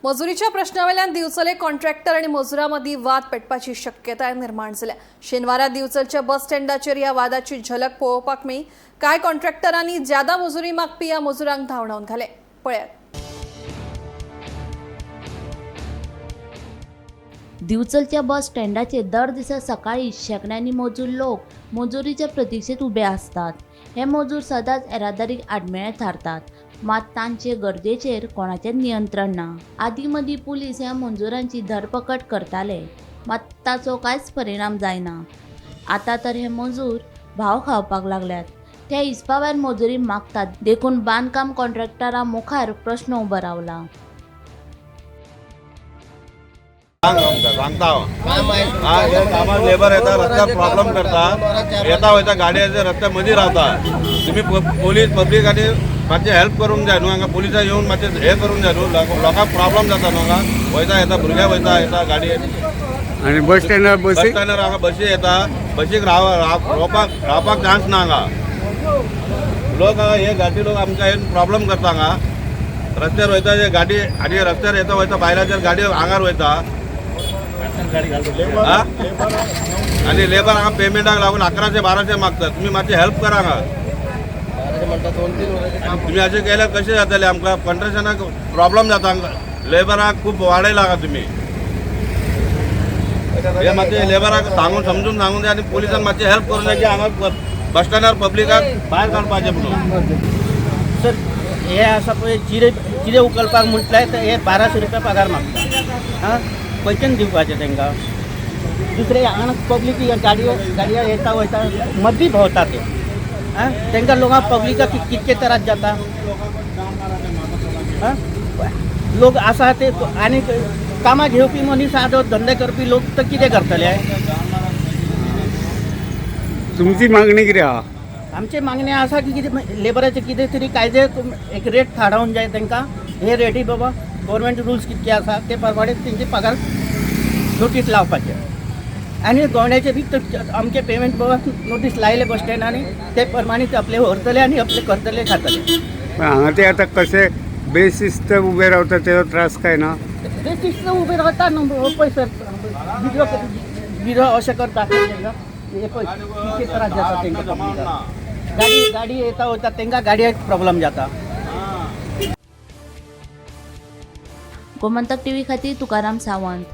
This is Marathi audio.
मजुरीच्या प्रश्नावेल्यान दिवचले कॉन्ट्रॅक्टर आणि मजुरांमदी वाद पेटपाची शक्यताय निर्माण जाल्या। शेनवारा दिवचलच्या बस स्टँडाचेर ह्या वादाची झलक पळोवपाक मेळ्ळी। कांय कॉन्ट्रॅक्टरांनी ज्यादा मजुरी मागपी ह्या मजुरांक धांवडावन घाले। पळयात। दिवचलच्या बस स्टँडाचेर दर दिसा सकाळी शेकड्यांनी मजूर लोक मजुरीच्या प्रतीक्षेत उबे असतात। हे मजूर सदांच येरादारीक आडमेळे थारतात, मात तांचे गर्देचेर कोणाचेच नियंत्रण ना। आदीं मदीं पुलीस ह्या मजुरांची धरपकड करताले, मात ताचो कांयच परिणाम जायना। आतां तर हे मजूर भाव खावपाक लागल्यात। ते हिसपावेर मजुरी मागतात, देखून बांदकाम कॉन्ट्रॅक्टरां मुखार प्रश्न उबो रावला। सांगता हे कामाक लेबर येता, रस्त्यार प्रॉब्लेम करता, येता वयता गाडयांचे रस्त्या मदीं रावता। तुम्ही पोलीस पब्लीक आनी मातशें हेल्प करूंक जाय न्हू। हांगा पुलिसां येवन मातशें हे करूंक जाय न्हू। लोकांक प्रॉब्लेम जाता न्हू। हांगा वयता येता भुरग्यां वयता येता गाडी आणि बस स्टँडार हांगा बसी येता, बसीक रावपाक चान्स ना हांगा। लोक हांगा हे घाटी लोक आमकां येवन प्रॉब्लेम करता। हांगा रस्त्यार वयता जे गाडी आनी रस्त्यार येता वयता भायल्याचेर गाडी आंगार वयता आणि लेबर हांगा पेमेंटाक लागून 1100-1200 मागतात। तुम्ही मातशें हेल्प करा हांगा। तुम्ही अशें केल्यार कशें जातलें? आमकां कंट्रॅक्शनाक प्रॉब्लेम जाता। लेबराक खूब वाडयला हांगा तुम्ही। हे मातशें लेबराक समजून सांगून जाय आनी पुलिसान मातशें हेल्प करूंक जाय की हांगा बस स्टँडार पब्लिकाक भायर काडपाचें म्हणून। सर हे असा पळय चिरे उखलपाक म्हटल्यार हे 1200 रुपया पगार मागता। हां पैशान दिवपाचें तांकां। दुसरे हांगा पब्लीक गाडयो येता वयता मदीं भोंवता ते। हां तांकां लोकांक पब्लिकाक कितके त्रास जाता। हां लोक आसा ते आनी कामां घेवपी मनीस आसा धंदे करपी लोक तर कितें करतले? तुमची मागणी कितें आहा? आमची मागणी आसा की कितें लेबराचे कितें तरी कायदे एक रेट थारावून जाय तांकां। हे रेटी बाबा गव्हर्मेंट रुल्स कितके आसा ते प्रमाणे तेंचे पगार नोटीस लावपाचे आनी गोवण्याचे बी आमचे पेमेंट बाबा नोटीस लायले बस स्टँडांनी ते प्रमाणे ते आपले व्हरतले आनी आपले करतले खातले। हांगा ते आतां कशें बेशिस्त उबे रावता तेजो त्रास काय ना? ते शिस्त उबे रावता न्हू पयस बिरो अशें करता तांकां। हे पळय कितके त्रास जाता तांकां। गाडी येता वयता तांकां गाडयेक प्रॉब्लेम जाता। गोमंतक टीव्ही खातीर तुकाराम सावंत।